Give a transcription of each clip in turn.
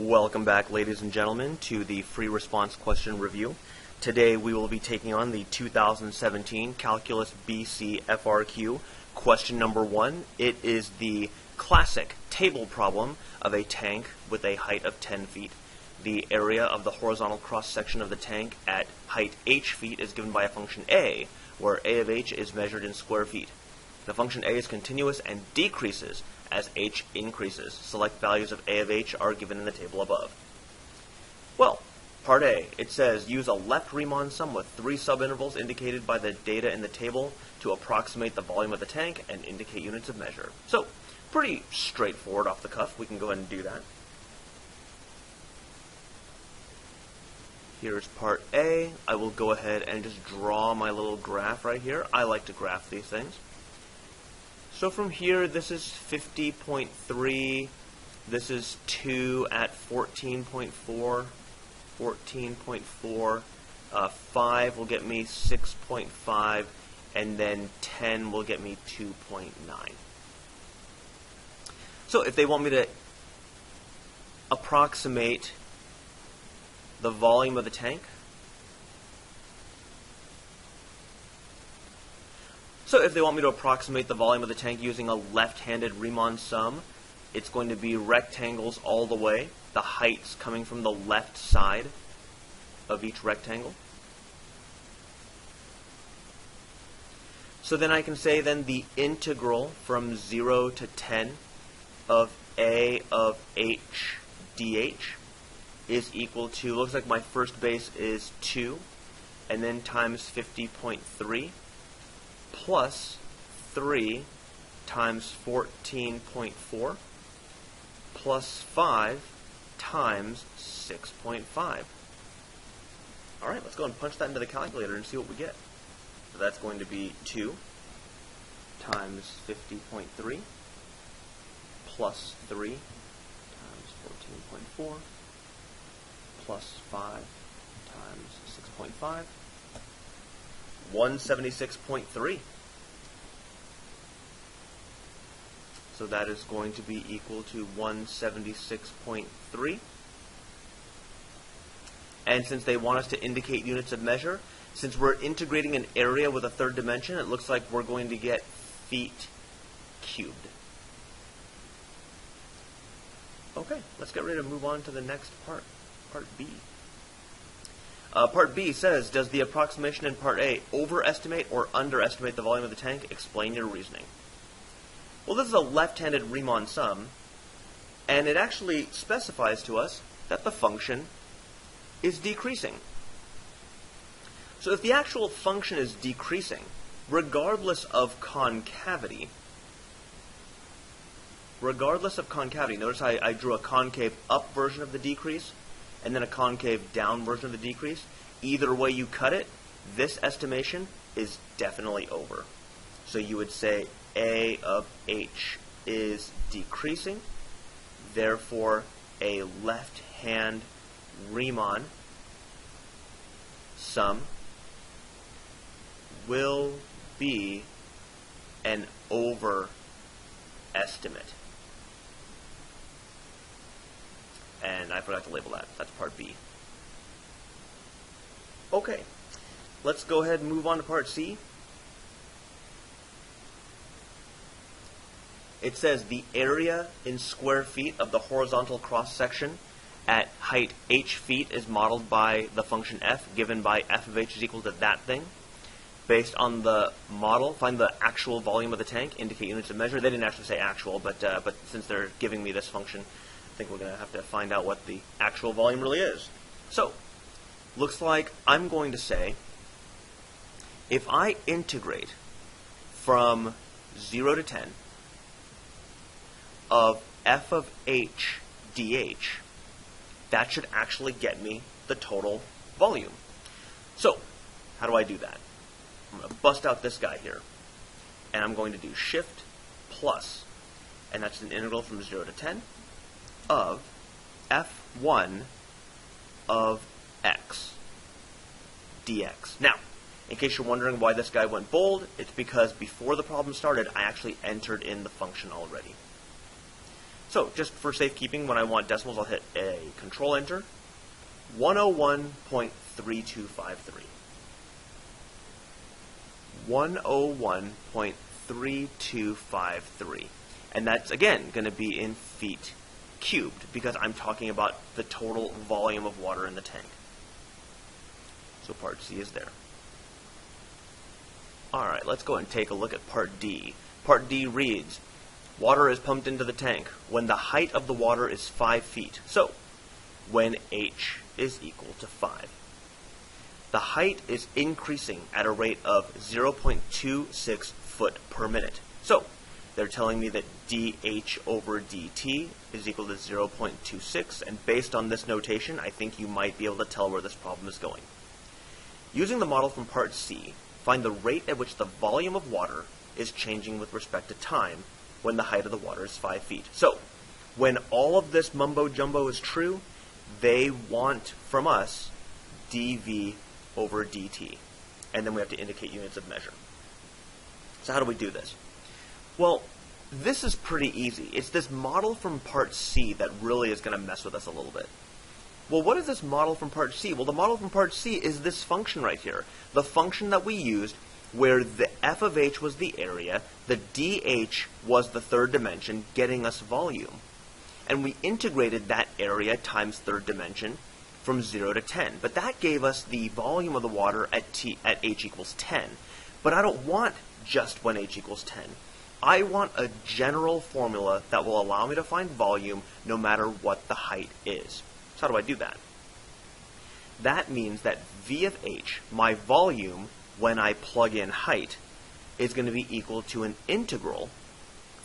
Welcome back, ladies and gentlemen, to the free response question review. Today we will be taking on the 2017 Calculus BC FRQ question number 1. It is the classic table problem of a tank with a height of 10 feet. The area of the horizontal cross-section of the tank at height h feet is given by a function a, where a of h is measured in square feet. The function a is continuous and decreases as h increases. Select values of a of h are given in the table above. Well, part A, it says use a left Riemann sum with 3 subintervals indicated by the data in the table to approximate the volume of the tank and indicate units of measure. So, pretty straightforward off the cuff. We can go ahead and do that. Here's part A. I will go ahead and just draw my little graph right here. I like to graph these things. So from here, this is 50.3, this is 2 at 14.4, 14.4, 5 will get me 6.5, and then 10 will get me 2.9. So if they want me to approximate the volume of the tank, using a left-handed Riemann sum, it's going to be rectangles all the way, the heights coming from the left side of each rectangle. So then I can say then the integral from 0 to 10 of a of h dh is equal to, looks like my first base is 2, and then times 50.3. plus 3 times 14.4 plus 5 times 6.5. Alright, let's go and punch that into the calculator and see what we get. So that's going to be 2 times 50.3 plus 3 times 14.4 plus 5 times 6.5. 176.3. So that is going to be equal to 176.3. And since they want us to indicate units of measure, since we're integrating an area with a third dimension, it looks like we're going to get feet cubed. Okay, let's get ready to move on to the next part, part B. Part B says, does the approximation in Part A overestimate or underestimate the volume of the tank? Explain your reasoning. Well, this is a left-handed Riemann sum, and it actually specifies to us that the function is decreasing. So if the actual function is decreasing, regardless of concavity, notice I drew a concave up version of the decrease, and then a concave down version of the decrease. Either way you cut it, this estimation is definitely over. So you would say a of h is decreasing, therefore a left-hand Riemann sum will be an overestimate. And I forgot to label that. That's part B. Okay, let's go ahead and move on to part C. It says the area in square feet of the horizontal cross-section at height h feet is modeled by the function f, given by f of h is equal to that thing. Based on the model, find the actual volume of the tank, indicate units of measure. They didn't actually say actual, but since they're giving me this function, I think we're going to have to find out what the actual volume really is. So, looks like I'm going to say, if I integrate from 0 to 10 of f of h dh, that should actually get me the total volume. So, how do I do that? I'm going to bust out this guy here, and I'm going to do shift plus, and that's an integral from 0 to 10 of f1 of x dx. Now, in case you're wondering why this guy went bold, it's because before the problem started, I actually entered in the function already. So just for safekeeping, when I want decimals, I'll hit a Control Enter. 101.3253. 101.3253. And that's, again, going to be in feet cubed, because I'm talking about the total volume of water in the tank. So part C is there. Alright, let's go and take a look at part D. Part D reads, water is pumped into the tank when the height of the water is 5 feet. So, when H is equal to 5. The height is increasing at a rate of 0.26 foot per minute. So, they're telling me that dH over dt is equal to 0.26, and based on this notation, I think you might be able to tell where this problem is going. Using the model from part C, find the rate at which the volume of water is changing with respect to time when the height of the water is 5 feet. So, when all of this mumbo-jumbo is true, they want from us dV over dt. And then we have to indicate units of measure. So how do we do this? Well, this is pretty easy. It's this model from part C that really is going to mess with us a little bit. Well, what is this model from part C? Well, the model from part C is this function right here. The function that we used where the f of h was the area, the dH was the third dimension, getting us volume. And we integrated that area times third dimension from 0 to 10. But that gave us the volume of the water at h equals 10. But I don't want just when h equals 10. I want a general formula that will allow me to find volume no matter what the height is. So how do I do that? That means that V of h, my volume, when I plug in height, is going to be equal to an integral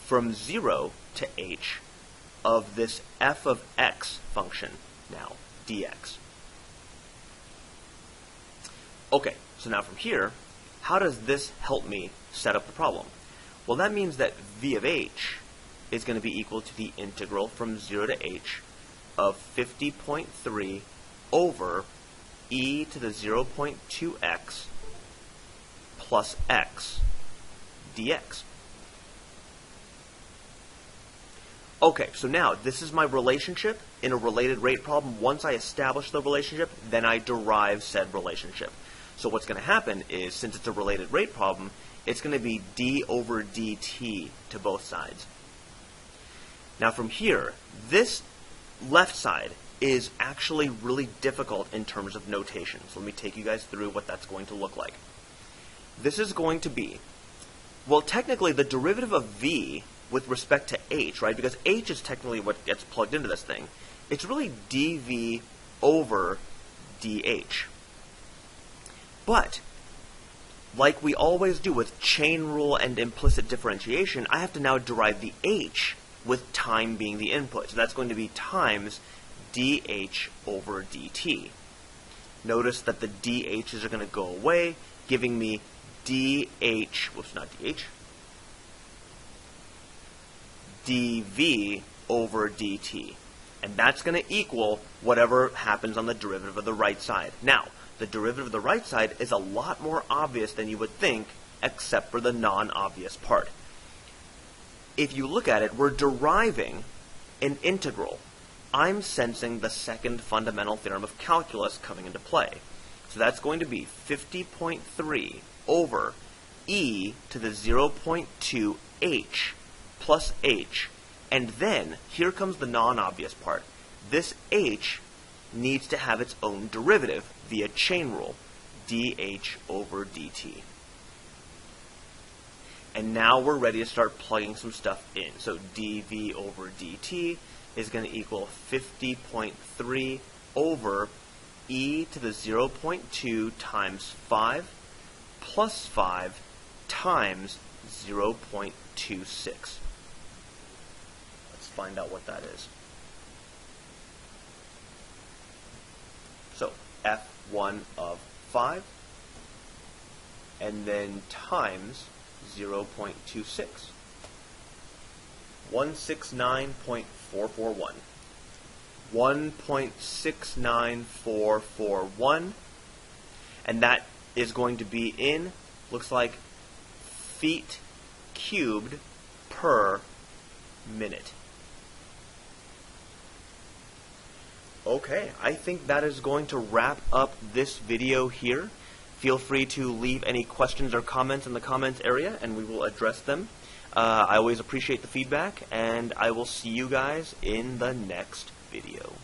from 0 to h of this f of x function now, dx. Okay, so now from here, how does this help me set up the problem? Well, that means that V of h is going to be equal to the integral from 0 to h of 50.3 over e to the 0.2x plus x dx. Okay, so now this is my relationship in a related rate problem. Once I establish the relationship, then I derive said relationship. So what's going to happen is, since it's a related rate problem, it's going to be d over dt to both sides. Now from here, this left side is actually really difficult in terms of notation. So let me take you guys through what that's going to look like. This is going to be, well, technically the derivative of v with respect to h, right? Because h is technically what gets plugged into this thing. It's really dv over dh. But, like we always do with chain rule and implicit differentiation, I have to now derive the h with time being the input. So that's going to be times dh over dt. Notice that the dh's are going to go away, giving me dh, whoops, not dh, dv over dt. And that's going to equal whatever happens on the derivative of the right side. Now, the derivative of the right side is a lot more obvious than you would think, except for the non-obvious part. If you look at it, we're deriving an integral. I'm sensing the second fundamental theorem of calculus coming into play. So that's going to be 50.3 over e to the 0.2 h plus h. And then, here comes the non-obvious part. This h needs to have its own derivative via chain rule, dh over dt. And now we're ready to start plugging some stuff in. So dv over dt is going to equal 50.3 over e to the 0.2 times 5 plus 5 times 0.26. Let's find out what that is. So f1 of 5, and then times 0.26. 169.441. 1.69441, and that is going to be in, looks like, feet cubed per minute. Okay, I think that is going to wrap up this video here. Feel free to leave any questions or comments in the comments area, and we will address them. I always appreciate the feedback, and I will see you guys in the next video.